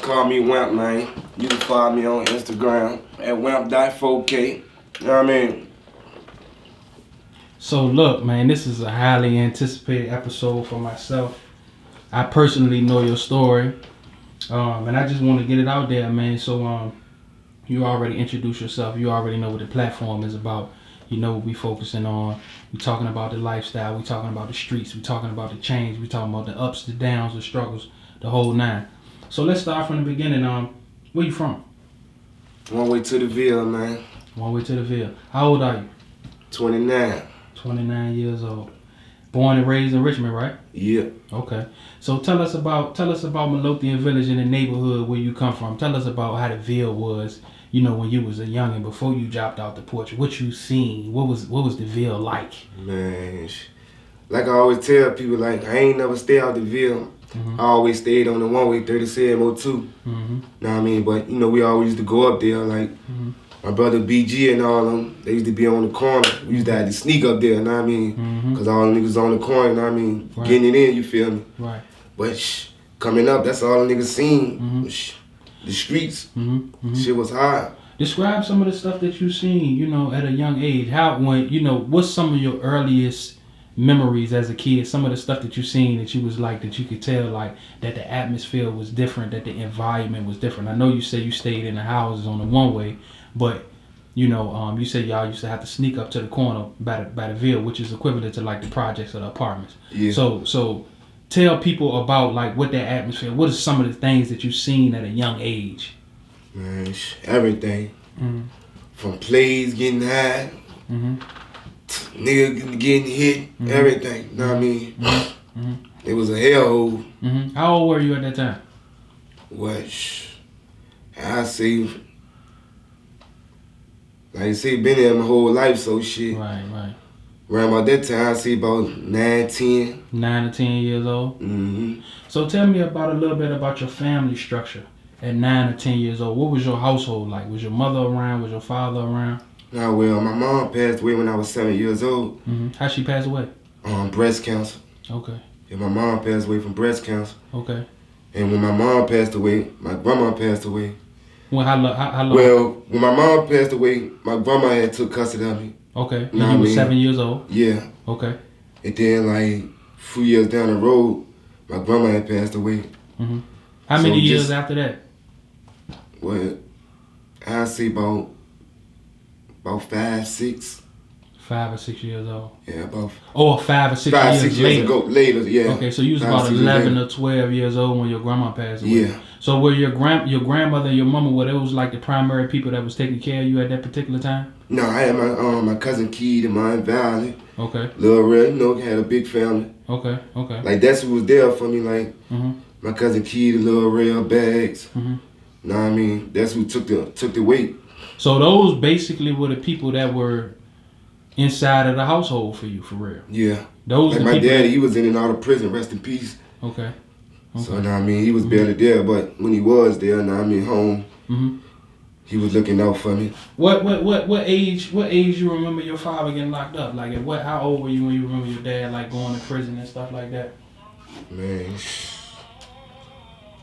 Call me Wamp, man. You can follow me on Instagram at wamp.4k. You know what I mean? So look, man, this is a highly anticipated episode for myself. I personally know your story, and I just want to get it out there, man. So you already introduced yourself. You already know what the platform is about. You know what we focusing on. We talking about the lifestyle. We talking about the streets. We talking about the change. We talking about the ups, the downs, the struggles, the whole nine. So let's start from the beginning. Where you from? One way to the Ville, man. One way to the Ville. How old are you? 29. 29 years old. Born and raised in Richmond, right? Yeah. Okay. So tell us about Midlothian Village in the neighborhood where you come from. Tell us about how the Ville was, you know, when you was a youngin' before you dropped out the porch. What you seen? What was the Ville like? Man, like I always tell people, like, I ain't never stay out the Ville. Mm-hmm. I always stayed on the one-way 3702. Mm-hmm. Know what I mean? But, you know, we always used to go up there, like, my brother BG and all them, they used to be on the corner. We used to have to sneak up there, know what I mean? Because all the niggas on the corner, know what I mean? Right. Getting it in, you feel me? Right. But coming up, that's all the niggas seen. The streets, shit was hard. Describe some of the stuff that you seen, you know, at a young age. What's some of your earliest memories as a kid? Some of the stuff that you seen that you was like, that you could tell, like, that the atmosphere was different, that the environment was different. I know you say you stayed in the houses on the one-way, but, you know, you said y'all used to have to sneak up to the corner by the Ville, which is equivalent to, like, the projects or the apartments. Yeah. So tell people about, like, what that atmosphere, what are some of the things that you've seen at a young age? Man, everything. From plays getting high, nigga getting hit, everything. You know what I mean? It was a hellhole. How old were you at that time? What? I say, like I say, been there my whole life, so shit. Right. Around about that time, I say about 9, 10. 9 or 10 years old? So tell me about a little bit about your family structure at 9 or 10 years old. What was your household like? Was your mother around? Was your father around? Nah, well, my mom passed away when I was 7 years old. How'd she pass away? Breast cancer. Okay. Yeah, my mom passed away from breast cancer. Okay. And when my mom passed away, my grandma passed away. Well, how long? Well, when my mom passed away, my grandma had took custody of me. Okay. And you was 7 years old? Yeah. Okay. And then, like, a few years down the road, my grandma had passed away. How many years after that? Well, I'd say about 5, 6. 5 or 6 years old. Yeah, about. 5 or 6 years ago. Later, yeah. Okay, so you was about 11 or 12 years old when your grandma passed away. Yeah. So were your grandmother and your mama, were those like the primary people that was taking care of you at that particular time? No, I had my cousin Keith and my Aunt Valley. Okay. Lil Red, you know, had a big family. Okay. Like, that's who was there for me, like, my cousin Keith, Lil Red, Bags. Know what I mean? That's who took the weight. So those basically were the people that were inside of the household for you, for real? Yeah. Those like my daddy, he was in and out of prison, rest in peace. Okay. So, know what I mean? He was barely there, but when he was there, know what I mean, home, he was looking out for me. What age you remember your father getting locked up? Like, how old were you when you remember your dad, like, going to prison and stuff like that? Man,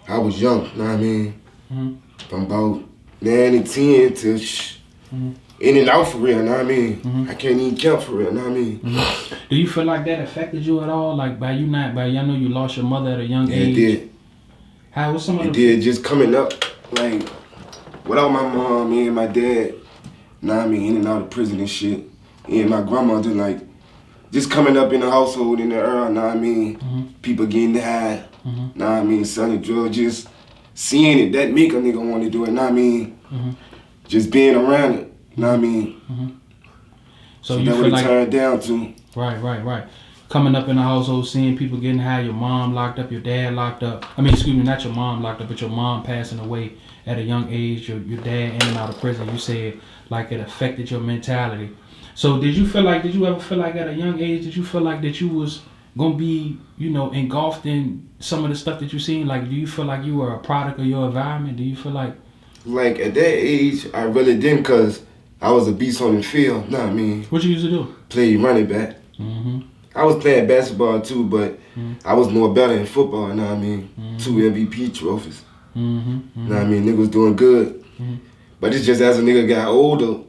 I was young, know what I mean? From about 9 and 10 to in and out for real, know what I mean? I can't even count for real, know what I mean? Do you feel like that affected you at all? Like, I know you lost your mother at a young age. It did. How was some of it did, just coming up, like, without my mom, me and my dad, know what I mean, in and out of prison and shit. And my grandmother, like, just coming up in the household in the era, know what I mean? People getting high, know what I mean? Selling drugs, just seeing it, that make a nigga want to do it, know what I mean? Just being around it, know what I mean? So you feel like turned down to. Right. Coming up in the household, seeing people getting high, your mom locked up, your dad locked up. I mean, excuse me, not your mom locked up, but your mom passing away at a young age, your dad in and out of prison. You said like it affected your mentality. So did you ever feel like at a young age, did you feel like that you was gonna be, you know, engulfed in some of the stuff that you seen? Like, do you feel like you were a product of your environment? Do you feel like? Like, at that age, I really didn't, because I was a beast on the field, know what I mean? What you used to do? Play running back. I was playing basketball too, but I was more better in football, know what I mean? 2 MVP trophies. You know what I mean? Nigga was doing good. But it's just as a nigga got older,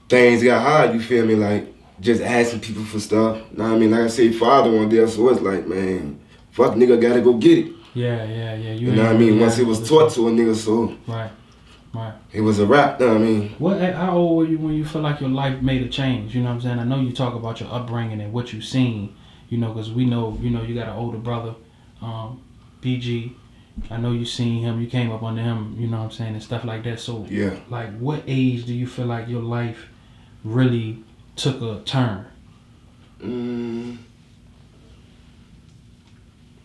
things got hard, you feel me? Like, just asking people for stuff. You know what I mean? Like I say, father one there, so it's like, man, fuck nigga gotta go get it. Yeah. You know what I mean? Once it was taught to a nigga, so Right. it was a rap, you know what I mean? How old were you when you feel like your life made a change? You know what I'm saying? I know you talk about your upbringing and what you've seen, you know, because we know, you know, you got an older brother, BG. I know you seen him, you came up under him, you know what I'm saying, and stuff like that. So, Yeah. like, what age do you feel like your life really took a turn?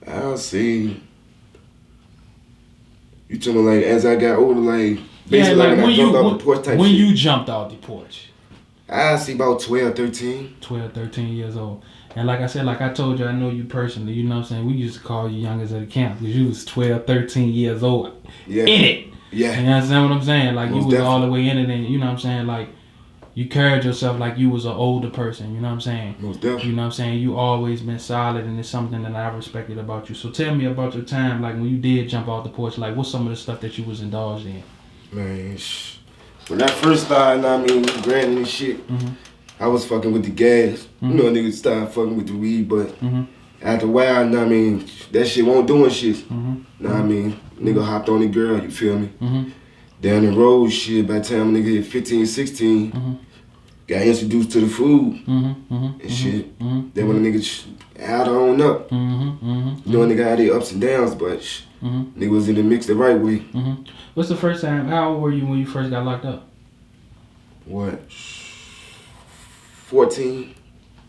I'll see. You talking like as I got older, like basically like when I jumped off the porch type when shit. you jumped off the porch. I see about 12, 13. 12, 13 years old. And like I said, like I told you, I know you personally, you know what I'm saying? We used to call you youngest at the camp because you was 12, 13 years old Yeah. in it. Yeah. You understand what I'm saying? Like, Most you was definitely. all the way in it, and you know what I'm saying? Like, you carried yourself like you was an older person, you know what I'm saying? Most definitely. You know what I'm saying? You always been solid, and it's something that I respected about you. So tell me about your time, like when you did jump off the porch, like what's some of the stuff that you was indulged in? Man, when I first started, I mean, granted and shit, I was fucking with the gas. You know, niggas started fucking with the weed, but after a while, know what I mean, that shit won't doing shit. Know what I mean? Nigga hopped on the girl, you feel me? Down the road, shit, by the time nigga hit 15, 16, got introduced to the food and shit. Then when a nigga out on up, you know, nigga had their ups and downs, but nigga was in the mix the right way. What's the first time, how old were you when you first got locked up? What? 14?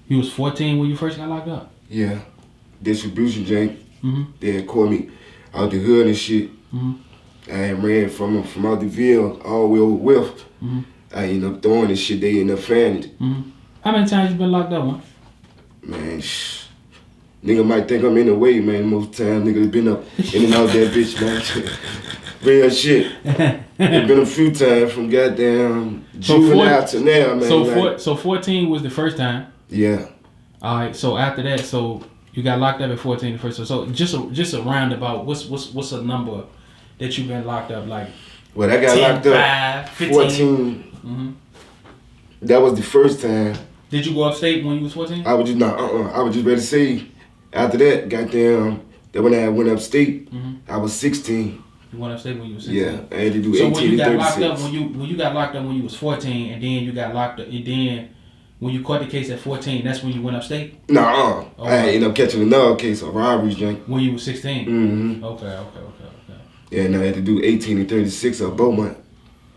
You was 14 when you first got locked up? Yeah. Distribution jank. They had called me out the hood and shit. I had ran from out the Ville all the way over with. I ended up throwing this shit, they ended up fanning it. How many times you been locked up, man? Man, nigga might think I'm in the way, man. Most times nigga been up in and out that bitch, man. Real shit. It been a few times from goddamn juvenile to now, man. So 14 was the first time. Yeah. All right. So after that, so you got locked up at 14 the first time. So just a roundabout. What's a number that you've been locked up like? Well, I got 10, locked up 5, 15. 14. That was the first time. Did you go upstate when you was 14? I was just not. I was just ready to say. After that, goddamn. That when I went upstate, I was 16. You went upstate when you was 16. Yeah, I had to do so 18 when you got and locked 36. up, when you got locked up when you was 14, and then you got locked up, and then when you caught the case at 14, that's when you went upstate? Nah, I ended up catching another case of robbery, jank. When you was 16? Okay. Yeah, and I had to do 18 and 36 of Beaumont.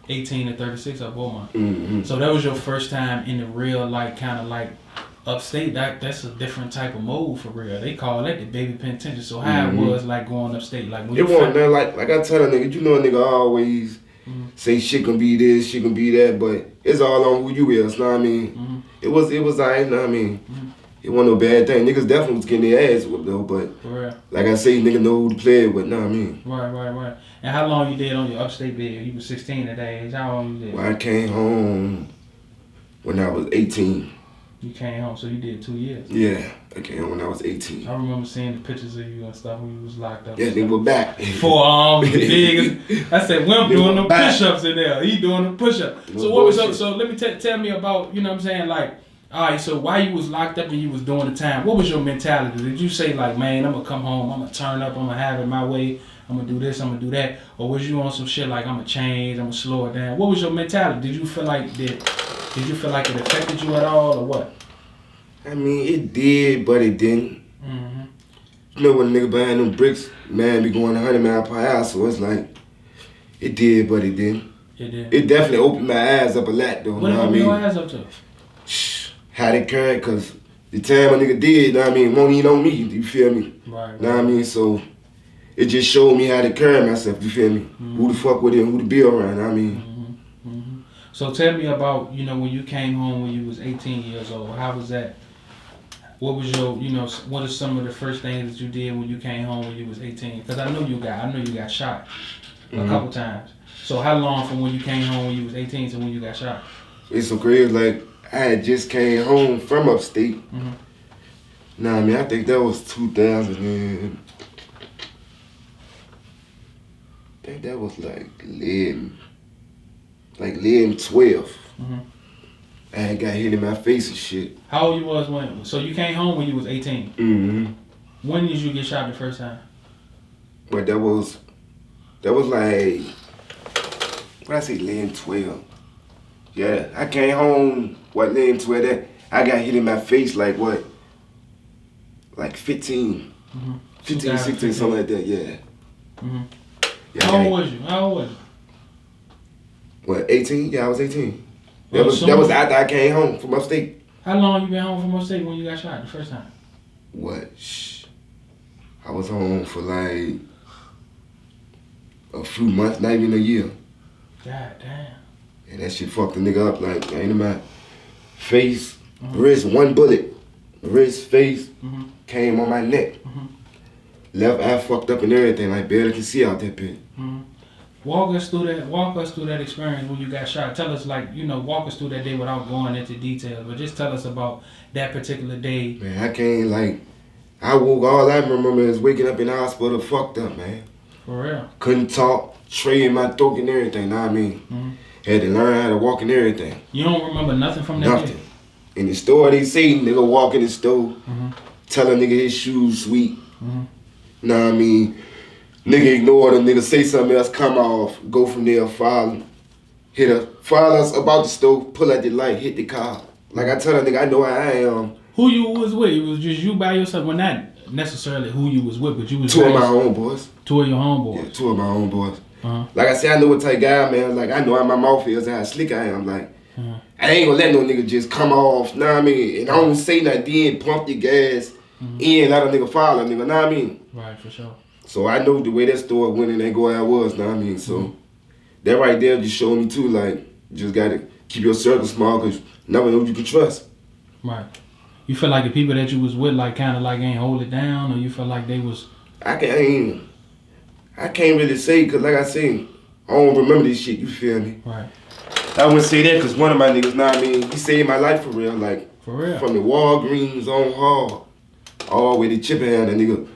18 and 36 at Beaumont. So that was your first time in the real, like, kind of like upstate. That's a different type of mode for real. They call that the baby penitentiary. So how it was like going upstate, like when it wasn't nothing like I tell a nigga, you know a nigga always say shit can be this, shit can be that, but it's all on who you is. Know what I mean? It was I know what I mean. It wasn't no bad thing. Niggas definitely was getting their ass whooped though, but for real. Like I say, nigga know who to play with. Know what I mean? Right. And how long you did on your upstate bed? You was 16 at that age. How long you did? Well, I came home when I was 18. You came home, so you did 2 years. Yeah, I came home when I was 18. I remember seeing the pictures of you and stuff when you was locked up. Yeah, they were back. Forearms big. I said, Wamp doing the push-ups in there. He doing the push-ups. So what was so let me tell me about, you know what I'm saying, like, all right, so while you was locked up and you was doing the time, what was your mentality? Did you say like, man, I'm gonna come home, I'm gonna turn up, I'm gonna have it my way, I'm gonna do this, I'm gonna do that? Or was you on some shit like, I'm gonna change, I'm gonna slow it down? What was your mentality? Did you feel like it affected you at all or what? I mean, it did, but it didn't. You know when a nigga behind them bricks, man, be going 100 miles per hour, so it's like, it did, but it didn't. It did. It definitely opened my eyes up a lot, though. What did it open your eyes up to? How they carry, cause the time a nigga did, know what I mean, won't eat on me, you feel me? Right. Know what I mean? So it just showed me how to carry myself, you feel me? Who the fuck with it and who to be around, know what I mean? So tell me about, you know, when you came home when you was 18 years old, how was that? What was your, you know, what are some of the first things that you did when you came home when you was 18? Because I know you got shot a couple times. So how long from when you came home when you was 18 to when you got shot? It's so crazy, like, I had just came home from upstate. Nah, I mean, I think that was 2000 and that was like 11, 12. Mm-hmm. I had got hit in my face and shit. How old you was when? So you came home when you was 18. Mm-hmm. When did you get shot the first time? But that was like, what I say, 11, 12. Yeah, I came home, 11, 12, that, I got hit in my face like what? Like 15. Mm-hmm. 15, 16, something like that, yeah. Mm-hmm. Yeah, How old was you? How old was you? What, 18? Yeah, I was 18. Well, That was after I came home from upstate. How long you been home from upstate when you got shot the first time? What? I was home for like a few months, not even a year. God damn. And that shit fucked the nigga up like, ain't in my face, wrist, one bullet. Wrist, face, came on my neck. Left eye fucked up and everything, like barely can see out that pit. Walk us through that experience when you got shot. Tell us, like, walk us through that day without going into details, but just tell us about that particular day. Man, I can't, like, I woke, all I remember is waking up in the hospital fucked up, man. For real. Couldn't talk, tray in my throat and everything, know what I mean? Had to learn how to walk and everything. You don't remember nothing from that Nothing. day? In the store, they say nigga walk in the store, tell a nigga his shoes sweet. Know what I mean? Nigga ignore them, nigga say something else, come off, go from there, follow us about the store, pull out the light, hit the car. Like I tell a nigga, I know where I am. Who you was with? It was just you by yourself? Well, not necessarily who you was with, but you was Two of my homeboys. Two of your homeboys? Yeah, two of my homeboys. Like I said, I know what type of guy, man. Like I know how my mouth is and how slick I am. Like, I ain't gonna let no nigga just come off, know what I mean? And I don't say nothing, then pump your gas, and let a nigga follow, nigga, know what I mean? Right, for sure. So I know the way that store went and they go how I was, know what I mean? So that right there just showed me too, like, you just gotta keep your circle small because you never know who you can trust. Right. You feel like the people that you was with, like, kind of like ain't hold it down, or you feel like they was... I can't really say, because like I said, I don't remember this shit, you feel me? Right. I wouldn't say that because one of my niggas, know what I mean, he saved my life for real, like, for real. From the Walgreens on Hall, all the way to Chippenham, that nigga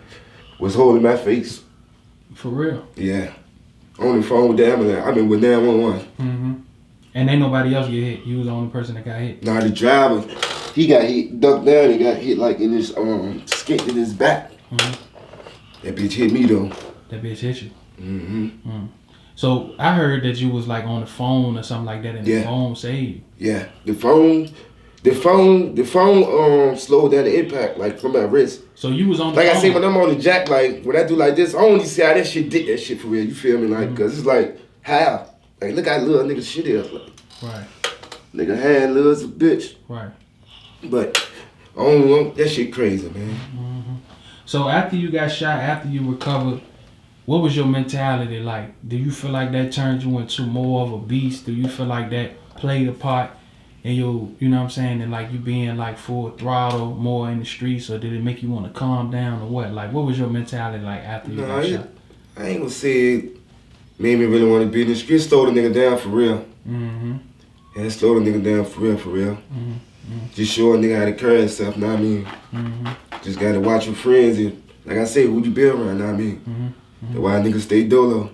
was holding my face. For real? Yeah. On the phone with the ambulance. I've been with 911. And ain't nobody else get hit. You was the only person that got hit. Nah, the driver, he got hit, ducked down and got hit like in his skin in his back. That bitch hit me though. That bitch hit you. So I heard that you was like on the phone or something like that, and the phone saved you. Yeah, the phone slowed down the impact like from my wrist. So you was on the phone. Like I say when I'm on the jack, like when I do like this, I only see how that shit did that shit for real. You feel me? Like, cause it's like how, like look how little nigga shit is. Like, right. Nigga hand little as a bitch. Right. But I don't know, that shit crazy, man. So after you got shot, after you recovered, what was your mentality like? Do you feel like that turned you into more of a beast? Do you feel like that played a part in your, you know what I'm saying, and like you being like full throttle more in the streets, or did it make you want to calm down or what? Like, what was your mentality like after you got shot? I ain't gonna say it made me really want to be in the street. Slowed the nigga down for real. Yeah, it slowed the nigga down for real. Just showing nigga how to carry himself, know what I mean? Just gotta watch your friends and, like I say, who you be around, know what I mean? That's why niggas stay dolo.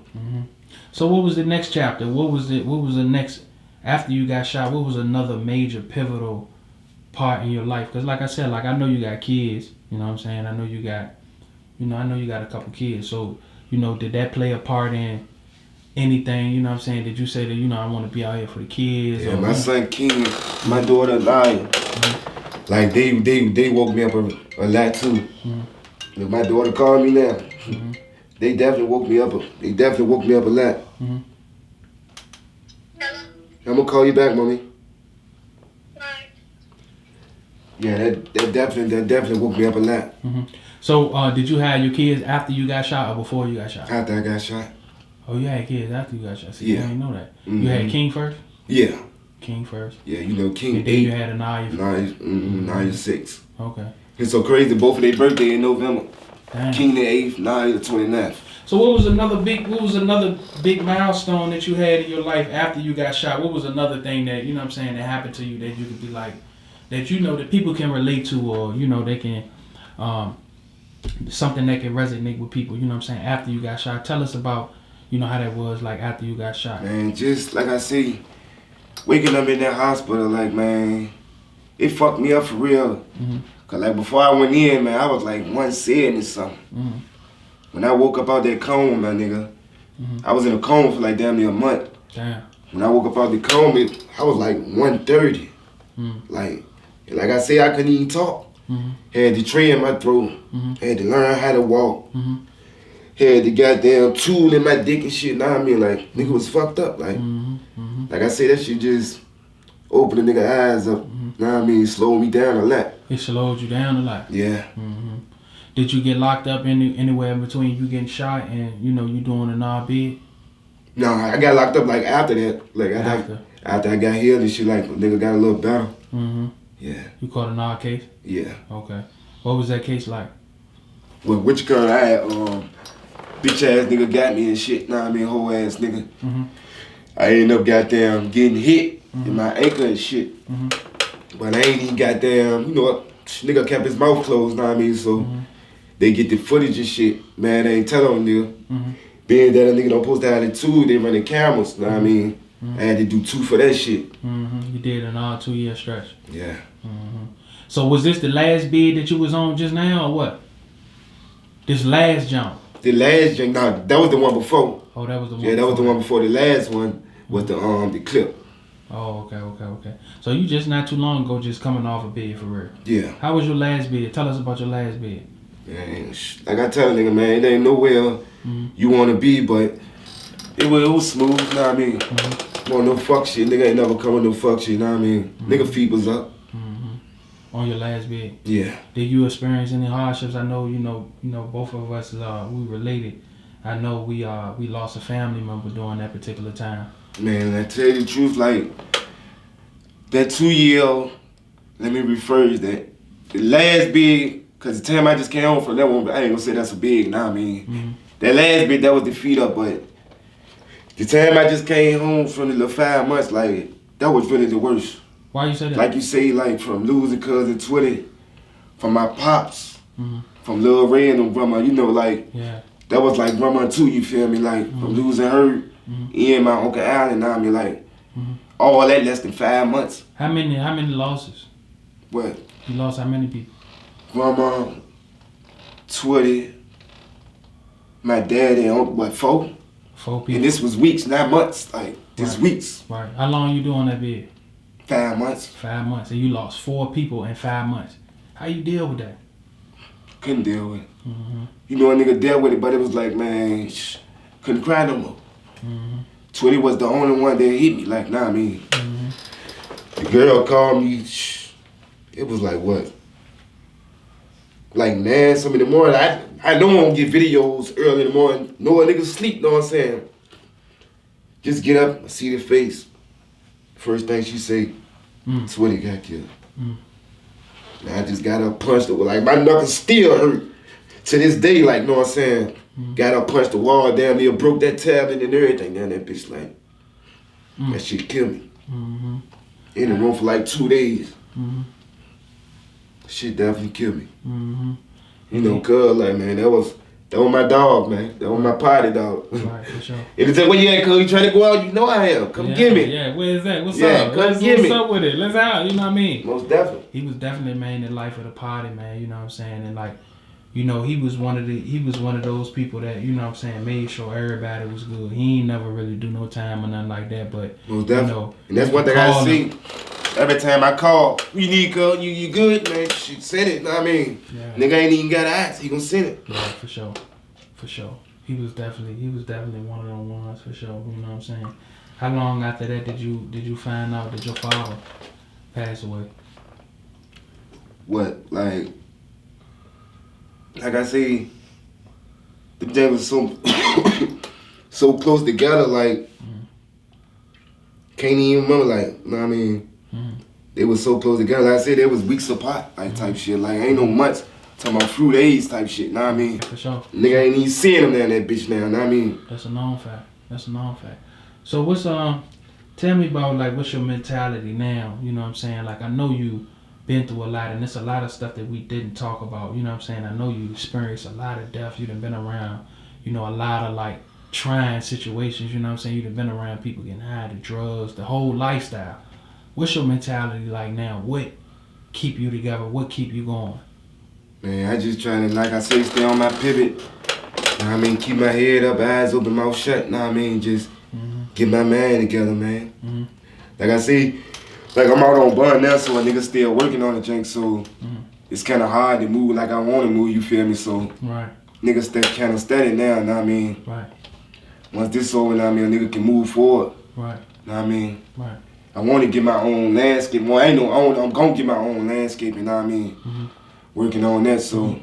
So what was the next chapter? What was the next, after you got shot, what was another major pivotal part in your life? Because like I said, like I know you got kids, you know what I'm saying? I know you got a couple kids. So, did that play a part in anything, you know what I'm saying? Did you say that, I want to be out here for the kids? Yeah, my son King, my daughter Lion, like they woke me up a lot too. If my daughter called me now, they definitely woke me up. They definitely woke me up a lot. I'm gonna call you back, mommy. Right. Yeah, that definitely woke me up a lot. So, did you have your kids after you got shot or before you got shot? After I got shot. Oh, you had kids after you got shot. See, I didn't know that. You had King first? Yeah. King first. Yeah, King. And then you had Anaya. Naya 6. Okay. It's so crazy. Both of their birthday in November. Damn. King the 8th, Naya the 29th. So what was another big milestone that you had in your life after you got shot? What was another thing that, that happened to you that you could be like, that that people can relate to, or, they can, something that can resonate with people, after you got shot? Tell us about, You know how that was like after you got shot. Man, just like I see, waking up in that hospital, like, man, it fucked me up for real. Mm-hmm. Cause like before I went in, man, I was like 170 something. Mm-hmm. When I woke up out that coma, my nigga, I was in a coma for like damn near a month. Damn. When I woke up out the coma, I was like 130. Like I say, I couldn't even talk. Had the tray in my throat. Had to learn how to walk. Had the goddamn tool in my dick and shit. Now I mean, like, nigga was fucked up. Like I say, that shit just opened a nigga eyes up. Now I mean, slowed me down a lot. It slowed you down a lot. Yeah. Did you get locked up anywhere in between you getting shot and you doing an RB? No, I got locked up like after that. Like after I got healed and shit, like nigga got a little better. Yeah. You caught an R case? Yeah. Okay. What was that case like? Well, which girl I had, bitch ass nigga got me and shit. Nah, I mean, whole ass nigga. I ended up goddamn getting hit in my ankle and shit. But I ain't even goddamn, you know what? Nigga kept his mouth closed, know what I mean? So they get the footage and shit. Man, they ain't tell on nigga. Being that a nigga don't supposed to have the two, they running cameras, know what I mean? I had to do 2 for that shit. You did an all 2-year stretch. Yeah. So was this the last bid that you was on just now or what? This last jump? The last jump, nah, that was the one before. Oh, that was the one. Yeah, that was the one before. The last one was the clip. Oh, okay. So you just not too long ago just coming off a bid for real. Yeah. How was your last bid? Tell us about your last bid. Man, like I tell a nigga, man, it ain't nowhere you wanna be, but it was smooth, know what I mean? Want no fuck shit, nigga ain't never come with no fuck shit, know what I mean? Nigga feet was up. On your last bid. Yeah. Did you experience any hardships? I know, you know, both of us we related. I know we lost a family member during that particular time. Man, I tell you the truth, like that 2-year, let me rephrase that. The last bid, cause the time I just came home from that one, I ain't gonna say that's a big, know what I mean? That last bid, that was the feet up, but the time I just came home from the little 5 months, like, that was really the worst. Why you say that? Like you say, like from losing cousin Twitty, from my pops, from Lil Ray and grandma, you know, like, that was like grandma too, you feel me? Like, from losing her, and my Uncle Allen, I mean, like, all that less than 5 months. How many losses? What? You lost how many people? Grandma, Twitty, my dad and Uncle, what, 4? 4 people. And this was weeks, not months, like, this weeks. Right. How long you doing that bid? 5 months. 5 months. And you lost 4 people in 5 months. How you deal with that? Couldn't deal with it. You know, a nigga dealt with it, but it was like, man, couldn't cry no more. Twitty was the only one that hit me, like, nah, I mean. The girl called me, it was like, what? Like 9 something in the morning. I know I don't get videos early in the morning. No a nigga sleep, know what I'm saying? Just get up, see the face. First thing she say, Twitty got killed. And I just got up, punched her. Like, my knuckles still hurt. To this day, like, know what I'm saying? Got up, punched the wall, damn near broke that tablet and everything. Damn, that bitch, like, that shit killed me. In the room for like 2 days. Shit definitely killed me. You know, cuz, like, man, that was my dog, man. That was my party dog. Right, for sure. Anytime where you at, cuz, you trying to go out, you know I am. Come get me. Yeah, where is that? What's Yeah, up? come get me. What's up with it? Let's out, you know what I mean? Most definitely. He was definitely man the life of the party, man, you know what I'm saying? And like, you know, he was one of those people that, you know what I'm saying, made sure everybody was good. He ain't never really do no time or nothing like that, but Most definitely. You know, and that's one thing I see. Every time I call, you need cuz, you good, man. She send it, know what I mean? Yeah. Nigga ain't even gotta ask, he gonna send it. Yeah, for sure. For sure. He was definitely one of them ones for sure, you know what I'm saying? How long after that did you find out that your father passed away? What, like I say, the day was so so close together, like can't even remember, like, know what I mean? They was so close together. Like I said, they was weeks apart, like type shit. Like ain't no months. Talking about few days type shit, know what I mean? For sure. Nigga ain't even seeing him down that bitch now, know what I mean? That's a known fact. So what's tell me about like what's your mentality now, you know what I'm saying? Like I know you been through a lot and there's a lot of stuff that we didn't talk about, you know what I'm saying? I know you experienced a lot of death, you done been around, you know, a lot of like trying situations, you know what I'm saying? You've been around people getting high, the drugs, the whole lifestyle. What's your mentality like now? What keep you together? What keep you going? Man, I just trying to, like I say, stay on my pivot. Know what I mean? Keep my head up, eyes open, mouth shut. Know what I mean? Just get my man together, man. Like I say, like I'm out on bun now, so a nigga still working on the drink, so it's kind of hard to move like I want to move, you feel me? So niggas stay kind of steady now, know what I mean? Once this over, know what I mean, a nigga can move forward. Know what I mean? I want to get my own landscape. Well, I ain't no own, I'm going to get my own landscape, you know what I mean? Working on that, so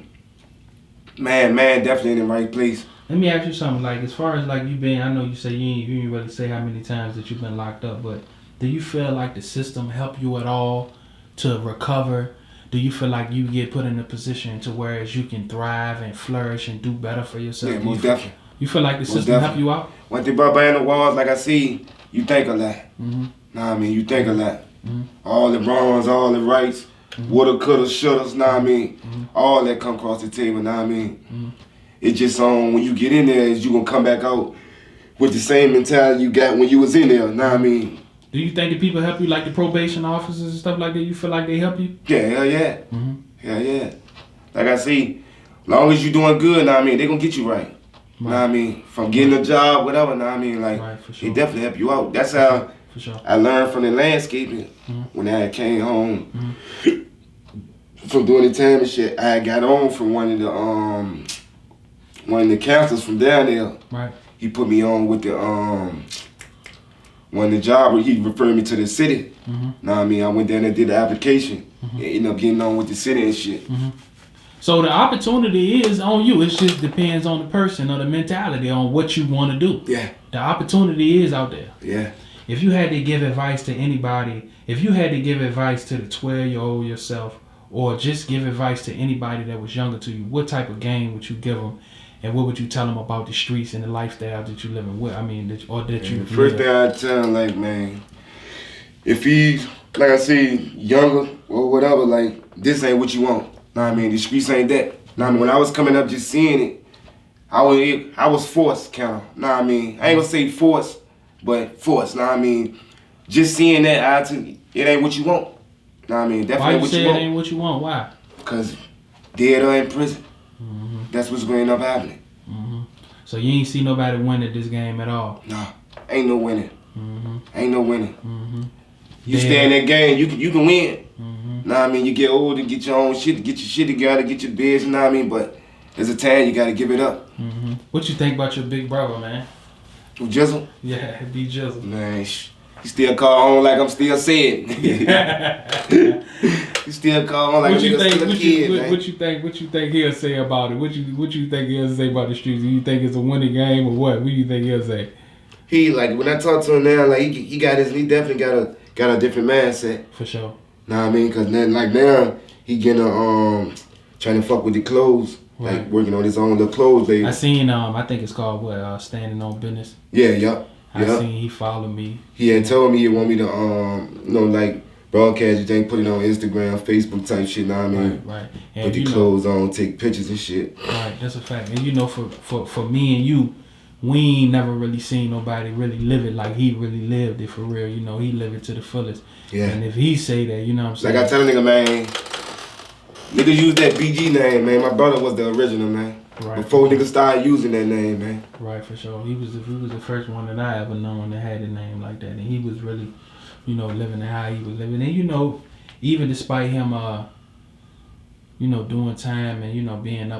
man, definitely in the right place. Let me ask you something, like as far as like you been, I know you say you ain't really say how many times that you've been locked up, but do you feel like the system helped you at all to recover? Do you feel like you get put in a position to where as you can thrive and flourish and do better for yourself? Yeah, most definitely. You feel like the system helped you out? When they brought behind the walls, like I see, you think a lot. Know what I mean? You think a lot. All the wrongs, all the rights, woulda, coulda, shouldas, know what I mean? All that come across the table, know what I mean? It's just when you get in there, is you gonna come back out with the same mentality you got when you was in there, know what I mean? Do you think the people help you, like the probation officers and stuff like that? You feel like they help you? Yeah, hell yeah. Hell yeah. Like I say, long as you doing good, know what I mean, they gonna get you right. Know what I mean? From getting a job, whatever, know what I mean? Like, it definitely help you out. That's how I learned from the landscaping when I came home. From doing the time and shit, I got on from one of the counselors from down there. He put me on with the one of the job where he referred me to the city. Know what I mean? I went down there and did the application. And ended up getting on with the city and shit. So the opportunity is on you. It just depends on the person or the mentality on what you want to do. Yeah. The opportunity is out there. Yeah. If you had to give advice to anybody, if you had to give advice to the 12-year-old yourself, or just give advice to anybody that was younger to you, what type of game would you give them? And what would you tell them about the streets and the lifestyle that you living with? I mean, the first thing I'd tell him, like, man, if he's, like I say, younger or whatever, like, this ain't what you want. Know what I mean? The streets ain't that. Know what I mean? When I was coming up just seeing it, I was forced, kind of. Know what I mean? I ain't gonna say forced, but forced. Know what I mean? Just seeing that, it ain't what you want. Know what I mean? Definitely what you want. Why you say it ain't what you want? Why? Because dead or in prison. That's what's going to end up happening. So you ain't see nobody win at this game at all? Nah, ain't no winning. Ain't no winning. You stay in that game, you can win. Know what I mean? You get older, get your own shit, get your shit together, get your biz, know what I mean? But there's a time you got to give it up. What you think about your big brother, man? Who, Jizzle? Yeah, D Jizzle. Man, he still call home like I'm still saying. He still call home like I'm still a kid, man. What you think he'll say about it? What you think he'll say about the streets? Do you think it's a winning game or what? What do you think he'll say? He, like, when I talk to him now, like, he definitely got a different mindset. For sure. Know what I mean? Cause then, like, now he getting trying to fuck with the clothes. Like, working on his own little clothes label. I seen I think it's called Standing on Business. Yeah, yup. I seen he followed me. He had told me he want me to like broadcast your thing, put it on Instagram, Facebook type shit, know what I mean? Right. And put the clothes on, take pictures and shit. Right, that's a fact. And you know, for me and you, we ain't never really seen nobody really live it like he really lived it for real. You know, he lived it to the fullest. Yeah. And if he say that, you know what I'm saying? Like I tell a nigga, man, niggas use that BG name, man. My brother was the original, man. Right. Before niggas started using that name, man. Right, for sure. He was the first one that I ever known that had a name like that. And he was really, you know, living how he was living. And, you know, even despite him, you know, doing time and, you know, being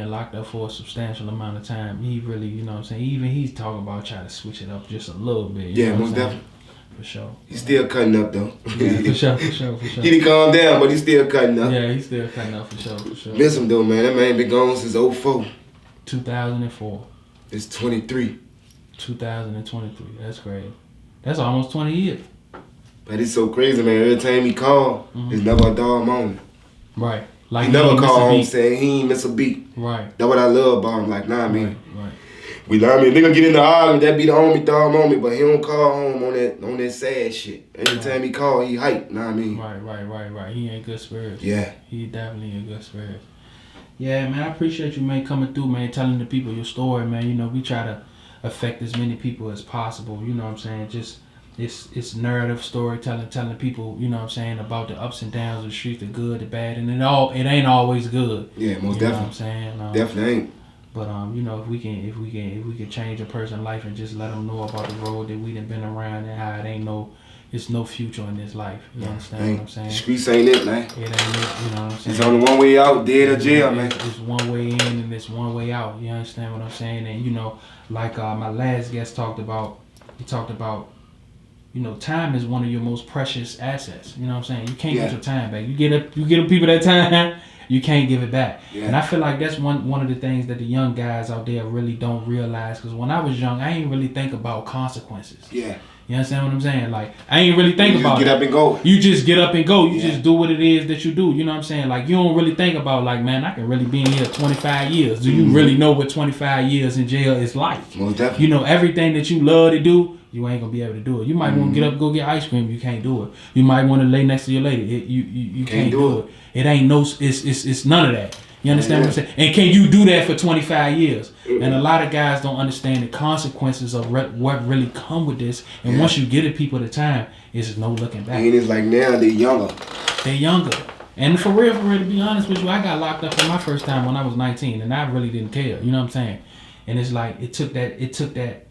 locked up for a substantial amount of time, he really, you know what I'm saying, even he's talking about trying to switch it up just a little bit. Yeah, most definitely. For sure. He's still cutting up, though. Yeah, for sure. He didn't calm down, but he's still cutting up. Yeah, he's still cutting up, for sure. Miss him, though, man. That man been gone since 04. 2004. It's 23. 2023. That's crazy. That's almost 20 years. But it's so crazy, man. Every time he call, it's never a dog moment. Right. Like he never call home saying he ain't miss a beat. Right. That's what I love about him. Like, nah, I mean. Right. We love me. Nigga get in the argument, that be the only dog moment, but he don't call home on that sad shit. Every time he call, he hype. Nah, I mean. Right. He ain't good spirits. Yeah. He definitely in good spirits. Yeah, man, I appreciate you, man, coming through, man, telling the people your story, man. You know, we try to affect as many people as possible. You know what I'm saying? Just it's narrative storytelling, telling people, you know what I'm saying, about the ups and downs of the streets, the good, the bad, and it ain't always good. Yeah, most you definitely. Know what I'm saying? Definitely ain't. But you know, if we can change a person's life and just let them know about the road that we done been around and how it's no future in this life. You understand what I'm saying? The streets ain't it, man. It ain't it, you know what I'm saying? It's only one way out, dead or jail, man. It's one way in and it's one way out. You understand what I'm saying? And you know, like my last guest talked about, you know, time is one of your most precious assets. You know what I'm saying? You can't get your time back. You get people that time, you can't give it back. Yeah. And I feel like that's one of the things that the young guys out there really don't realize. Because when I was young, I ain't really think about consequences. Yeah. You understand what I'm saying? Like, I ain't really think about it. You just get up and go. You just get up and go. You just do what it is that you do. You know what I'm saying? Like, you don't really think about, like, man, I can really be in here 25 years. Do you really know what 25 years in jail is like? Most definitely. You know, everything that you love to do, you ain't going to be able to do it. You might want to get up and go get ice cream. You can't do it. You might want to lay next to your lady. You can't do it. It ain't no, it's none of that. You understand what I'm saying? And can you do that for 25 years? And a lot of guys don't understand the consequences of what really come with this. And once you give the people the time, it's no looking back. And it's like now they're younger. They're younger. And for real, to be honest with you, I got locked up for my first time when I was 19, and I really didn't care. You know what I'm saying? And it's like it took that,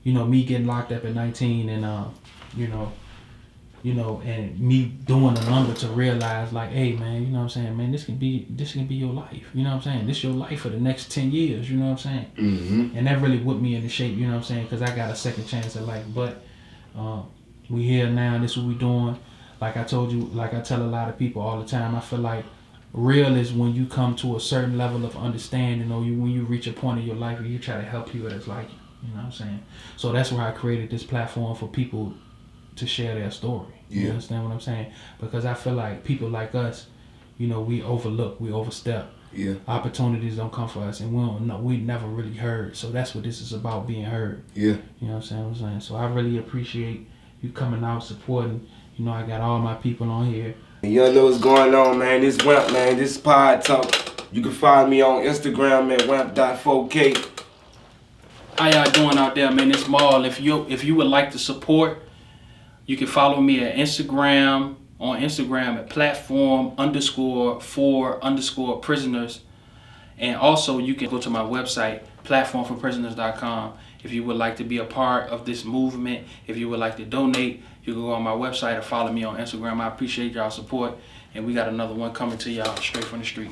you know, me getting locked up at 19, and you know, and me doing the number to realize, like, hey, man, you know what I'm saying, man, this can be your life. You know what I'm saying? This your life for the next 10 years. You know what I'm saying? Mm-hmm. And that really whipped me into shape. You know what I'm saying? Because I got a second chance at life. But we here now. And this is what we doing. Like I told you, like I tell a lot of people all the time, I feel like real is when you come to a certain level of understanding, or when you reach a point in your life where you try to help you that's like you. You know what I'm saying? So that's why I created this platform for people to share their story. You understand what I'm saying? Because I feel like people like us, you know, we overlook, we overstep. Yeah. Opportunities don't come for us, and we never really heard. So that's what this is about, being heard. Yeah. You know what I'm saying? So I really appreciate you coming out, supporting. You know, I got all my people on here. You know what's going on, man. This Wamp, man. This Pod Talk. You can find me on Instagram at wamp.4k. How y'all doing out there, man? It's Maul. If you would like to support, you can follow me at Instagram, at platform_for_prisoners. And also you can go to my website, platformforprisoners.com. If you would like to be a part of this movement, if you would like to donate, you can go on my website or follow me on Instagram. I appreciate y'all support. And we got another one coming to y'all straight from the street.